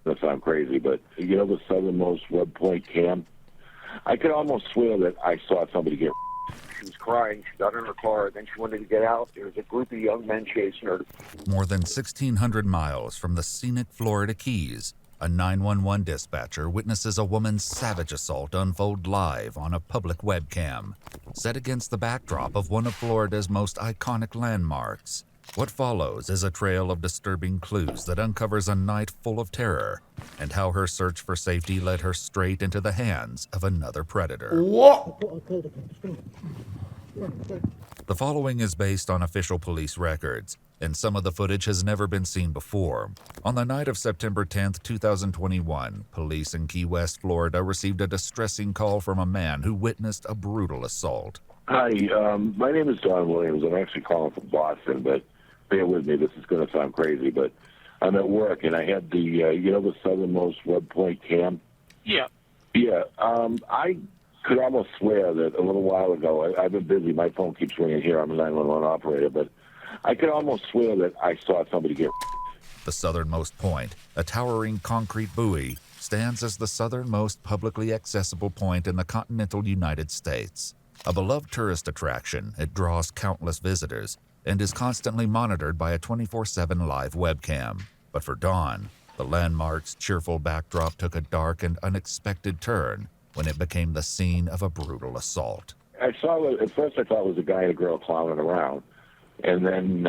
That sound crazy, but you know the southernmost web point camp? I could almost swear that I saw somebody get. She was crying. She got in her car. Then she wanted to get out. There was a group of young men chasing her. More than 1,600 miles from the scenic Florida Keys, a 911 dispatcher witnesses a woman's savage assault unfold live on a public webcam, set against the backdrop of one of Florida's most iconic landmarks. What follows is a trail of disturbing clues that uncovers a night full of terror and how her search for safety led her straight into the hands of another predator. What? The following is based on official police records, and some of the footage has never been seen before. On the night of September 10, 2021, police in Key West, Florida received a distressing call from a man who witnessed a brutal assault. Hi, my name is Don Williams. I'm actually calling from Boston, but bear with me. This is going to sound crazy, but I'm at work, and I had the, the southernmost web point camp? Yeah. Yeah, I could almost swear that a little while ago, I've been busy. My phone keeps ringing here. I'm a 911 operator, but I could almost swear that I saw somebody get. The southernmost point, a towering concrete buoy, stands as the southernmost publicly accessible point in the continental United States. A beloved tourist attraction, it draws countless visitors and is constantly monitored by a 24/7 live webcam. But for Dawn, the landmark's cheerful backdrop took a dark and unexpected turn when it became the scene of a brutal assault. I saw it, at first I thought it was a guy and a girl clowning around, and then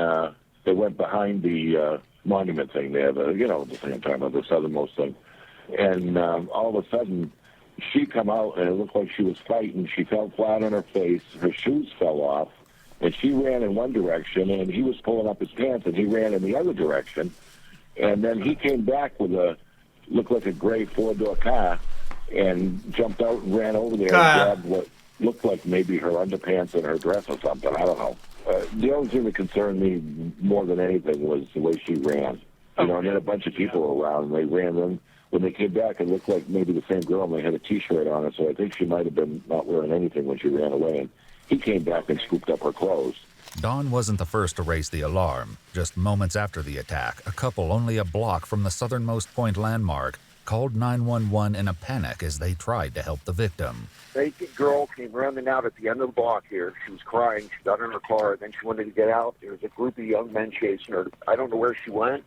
they went behind the monument thing there, the thing I'm talking about, the southernmost thing. And all of a sudden, she come out, and it looked like she was fighting. She fell flat on her face. Her shoes fell off, and she ran in one direction, and he was pulling up his pants, and he ran in the other direction. And then he came back with looked like a gray four-door car, and jumped out and ran over there and grabbed what looked like maybe her underpants and her dress or something. I don't know. The only thing that concerned me more than anything was the way she ran. And then a bunch of people were around, and they ran in. When they came back, it looked like maybe the same girl, and they had a T-shirt on her, so I think she might have been not wearing anything when she ran away. And he came back and scooped up her clothes. Dawn wasn't the first to raise the alarm. Just moments after the attack, a couple only a block from the southernmost point landmark called 911 in a panic as they tried to help the victim. Naked girl came running out at the end of the block here. She was crying. She got in her car. Then she wanted to get out. There was a group of young men chasing her. I don't know where she went.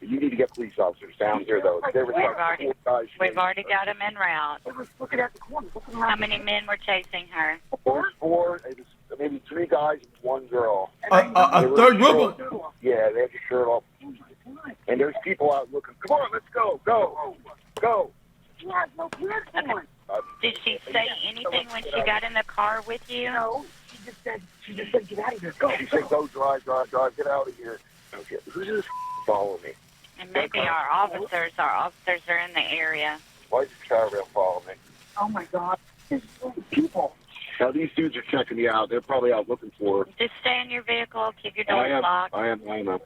You need to get police officers down here, though. There was We've already got them en route. Looking at the corner. How many men were chasing her? Four, maybe three guys and one girl. A third group? Yeah, they had the shirt off. And there's people out looking. Come on, let's go. Go. She has no pants on. Did she say anything when she got in the car with you? No. She just said, get out of here. Go. She said, go, drive, get out of here. Okay. Who's this following me? And maybe our officers are in the area. Why is this caravan following me? Oh my God. There's people. Now these dudes are checking me out. They're probably out looking for her. Just stay in your vehicle, keep your doors locked. I am. I know,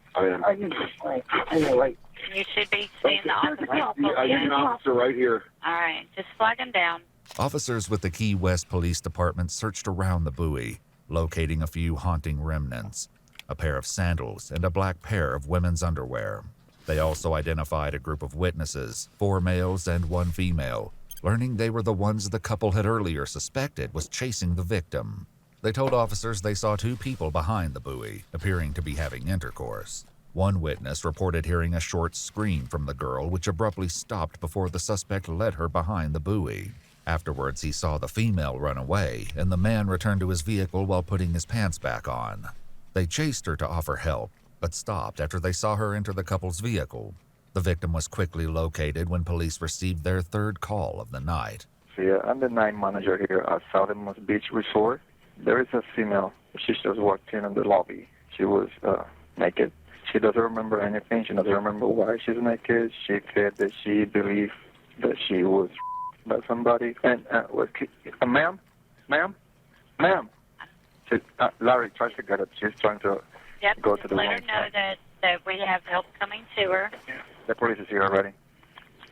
right. You should be seeing the officer. I need an officer right here. All right, just flag him down. Officers with the Key West Police Department searched around the buoy, locating a few haunting remnants, a pair of sandals and a black pair of women's underwear. They also identified a group of witnesses, 4 males and 1 female, learning they were the ones the couple had earlier suspected was chasing the victim. They told officers they saw 2 people behind the buoy, appearing to be having intercourse. One witness reported hearing a short scream from the girl, which abruptly stopped before the suspect led her behind the buoy. Afterwards, he saw the female run away, and the man returned to his vehicle while putting his pants back on. They chased her to offer help, but stopped after they saw her enter the couple's vehicle. The victim was quickly located when police received their 3rd call of the night. Yeah, I'm the night manager here at Southernmost Beach Resort. There is a female. She just walked in the lobby. She was naked. She doesn't remember anything. She doesn't remember why she's naked. She said that she believed that she was by somebody. And, ma'am? Larry tries to get up. She's trying to go to the let her know that we have help coming to her. The police is here already.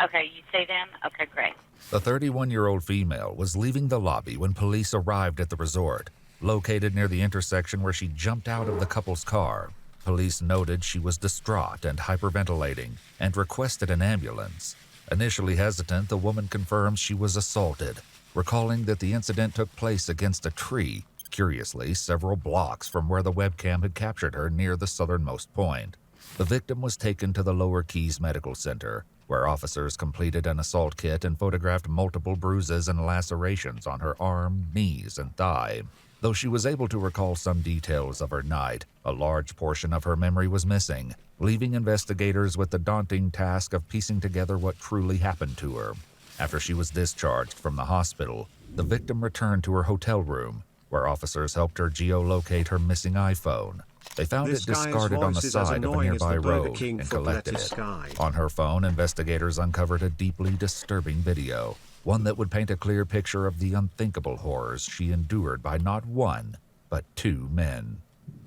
Okay, you see them? Okay, great. The 31-year-old female was leaving the lobby when police arrived at the resort, located near the intersection where she jumped out of the couple's car. Police noted she was distraught and hyperventilating and requested an ambulance. Initially hesitant, the woman confirms she was assaulted, recalling that the incident took place against a tree, curiously several blocks from where the webcam had captured her near the southernmost point. The victim was taken to the Lower Keys Medical Center, where officers completed an assault kit and photographed multiple bruises and lacerations on her arm, knees, and thigh. Though she was able to recall some details of her night, a large portion of her memory was missing, leaving investigators with the daunting task of piecing together what truly happened to her. After she was discharged from the hospital, the victim returned to her hotel room, where officers helped her geolocate her missing iPhone. They found it discarded on the side of a nearby road and collected it. On her phone, investigators uncovered a deeply disturbing video, one that would paint a clear picture of the unthinkable horrors she endured by not one, but two men.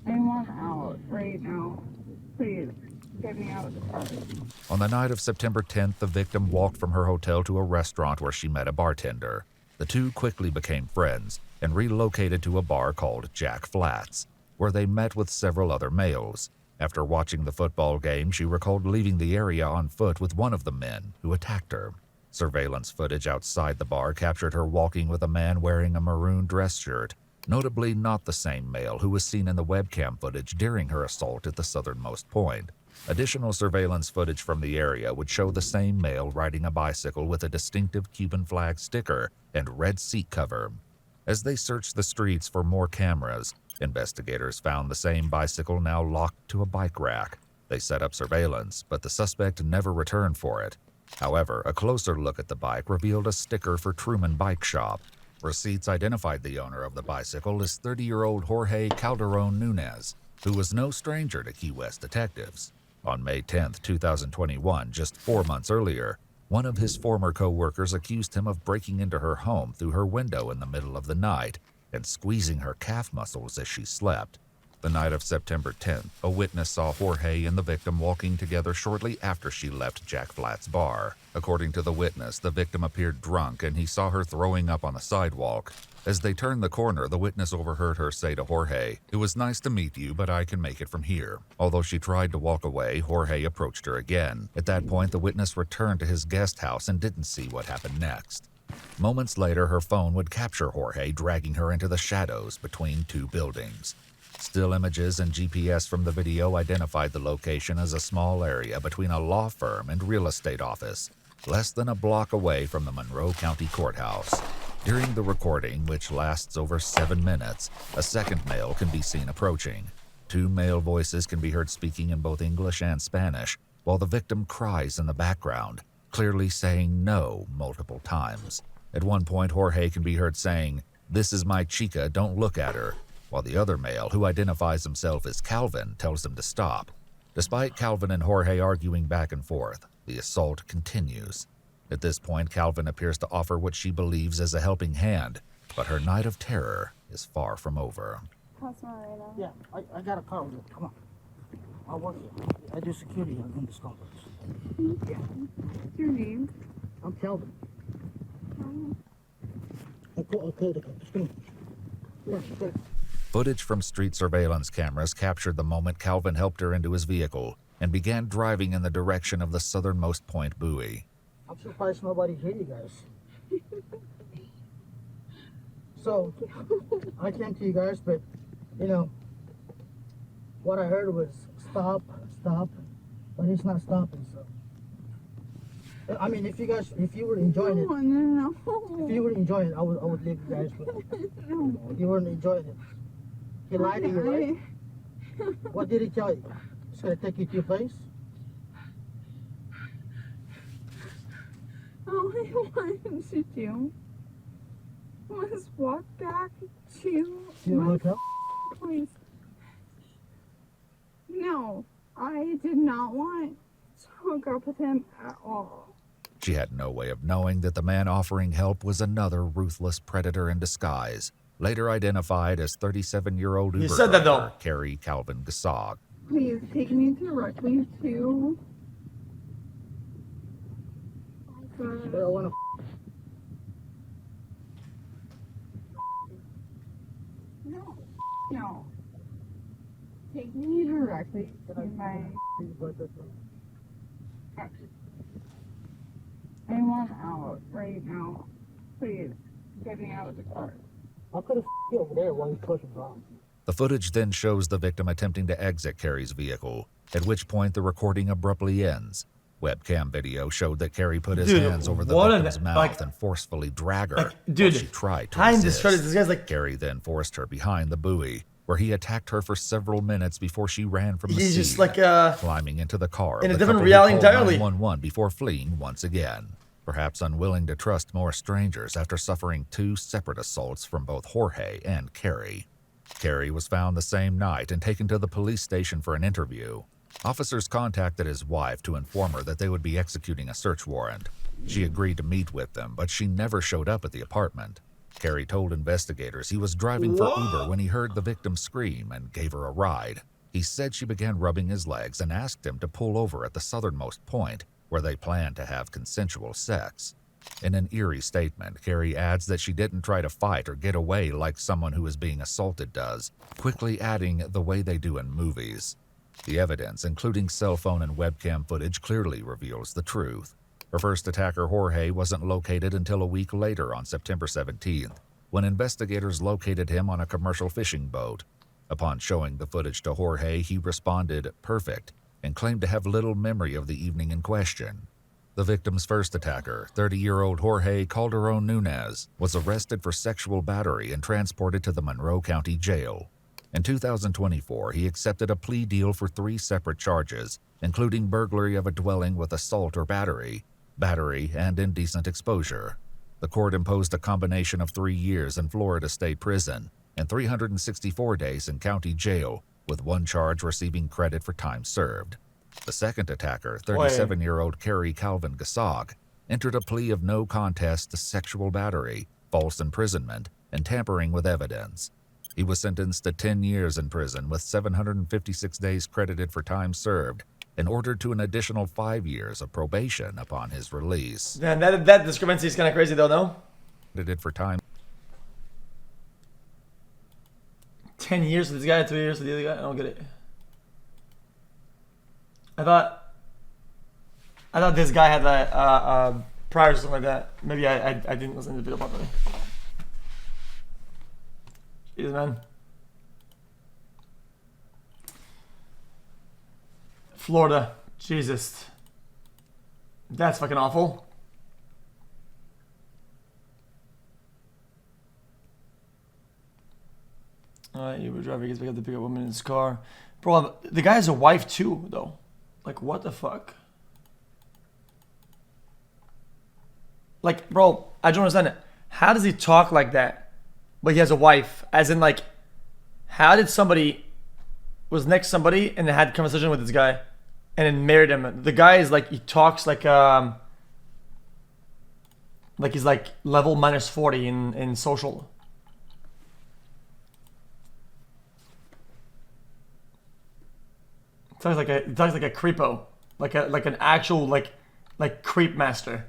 I want out right now. Please, get me out of the car. On the night of September 10th, the victim walked from her hotel to a restaurant where she met a bartender. The two quickly became friends and relocated to a bar called Jack Flats, where they met with several other males. After watching the football game, she recalled leaving the area on foot with one of the men who attacked her. Surveillance footage outside the bar captured her walking with a man wearing a maroon dress shirt, notably not the same male who was seen in the webcam footage during her assault at the southernmost point. Additional surveillance footage from the area would show the same male riding a bicycle with a distinctive Cuban flag sticker and red seat cover. As they searched the streets for more cameras, investigators found the same bicycle now locked to a bike rack. They set up surveillance, but the suspect never returned for it. However, a closer look at the bike revealed a sticker for Truman Bike Shop. Receipts identified the owner of the bicycle as 30-year-old Jorge Calderon Nunez, who was no stranger to Key West detectives. On May 10, 2021, just 4 months earlier, one of his former co-workers accused him of breaking into her home through her window in the middle of the night and squeezing her calf muscles as she slept. The night of September 10th, a witness saw Jorge and the victim walking together shortly after she left Jack Flat's bar. According to the witness, the victim appeared drunk and he saw her throwing up on the sidewalk. As they turned the corner, the witness overheard her say to Jorge, "It was nice to meet you, but I can make it from here." Although she tried to walk away, Jorge approached her again. At that point, the witness returned to his guest house and didn't see what happened next. Moments later, her phone would capture Jorge dragging her into the shadows between two buildings. Still images and GPS from the video identified the location as a small area between a law firm and real estate office, less than a block away from the Monroe County Courthouse. During the recording, which lasts over 7 minutes, a second male can be seen approaching. Two male voices can be heard speaking in both English and Spanish, while the victim cries in the background, clearly saying no multiple times. At one point, Jorge can be heard saying, "This is my chica, don't look at her," while the other male, who identifies himself as Calvin, tells him to stop. Despite Calvin and Jorge arguing back and forth, the assault continues. At this point, Calvin appears to offer what she believes is a helping hand, but her night of terror is far from over. Yeah, I got a car with you. Come on. I work here. I do security in this complex. Yeah. What's your name? I'm Calvin. I'll call the cops. Come on. Yeah. Footage from street surveillance cameras captured the moment Calvin helped her into his vehicle and began driving in the direction of the southernmost point buoy. I'm surprised nobody hit you guys. So, I came to you guys, but, you know, what I heard was stop, but it's not stopping, so. I mean, if you were enjoying it, No. if you were enjoying it, I would leave you guys, but you weren't enjoying it. He lied to you, right? What did he tell you? He's gonna take you to your place? All I wanted to do was walk back to Your my hotel? place. No, I did not want to hook up with him at all. She had no way of knowing that the man offering help was another ruthless predator in disguise, later identified as 37-year-old Uber said that, driver though. Carrie Calvin Gasog. Please take me directly to But I wanna No. Take me directly to my... come out right now. Please, get me out of the car. I could have you over there while you pushing, bro. The footage then shows the victim attempting to exit Carrie's vehicle, at which point the recording abruptly ends. Webcam video showed that Carrie put his hands over the victim's mouth and forcefully drag her while she tried to resist. This guy's like, Carrie then forced her behind the buoy, where he attacked her for several minutes before she ran from the scene, he's just like climbing into the car. in a the different couple reality who called entirely. 911 before fleeing once again, perhaps unwilling to trust more strangers after suffering 2 separate assaults from both Jorge and Carrie. Carrie was found the same night and taken to the police station for an interview. Officers contacted his wife to inform her that they would be executing a search warrant. She agreed to meet with them, but she never showed up at the apartment. Carrie told investigators he was driving for Uber when he heard the victim scream and gave her a ride. He said she began rubbing his legs and asked him to pull over at the southernmost point, where they planned to have consensual sex. In an eerie statement, Carrie adds that she didn't try to fight or get away like someone who is being assaulted does, quickly adding the way they do in movies. The evidence, including cell phone and webcam footage, clearly reveals the truth. Her first attacker, Jorge, wasn't located until a week later on September 17th, when investigators located him on a commercial fishing boat. Upon showing the footage to Jorge, he responded, "perfect," and claimed to have little memory of the evening in question. The victim's first attacker, 30-year-old Jorge Calderon Nunez, was arrested for sexual battery and transported to the Monroe County Jail. In 2024, he accepted a plea deal for 3 separate charges, including burglary of a dwelling with assault or battery, and indecent exposure. The court imposed a combination of 3 years in Florida State Prison and 364 days in county jail, with 1 charge receiving credit for time served. The second attacker, 37-year-old Carrie Calvin Gasog, entered a plea of no contest to sexual battery, false imprisonment, and tampering with evidence. He was sentenced to 10 years in prison with 756 days credited for time served and ordered to an additional 5 years of probation upon his release. Man, that discrepancy is kind of crazy though, no? Credited for time. 10 years for this guy, 3 years for the other guy? I don't get it. I thought this guy had that prior or something like that. Maybe I didn't listen to the video properly. Jeez, man. Florida. Jesus. That's fucking awful. Alright, Uber driver gets back up to pick up a woman in his car. Bro, the guy has a wife too, though. Like, what the fuck? Like, bro, I don't understand it. How does he talk like that? But he has a wife. As in, like, how did somebody was next to somebody and had a conversation with this guy and then married him? The guy is like, he talks like he's like level minus 40 in social. He talks like a creepo, like an actual like creep master.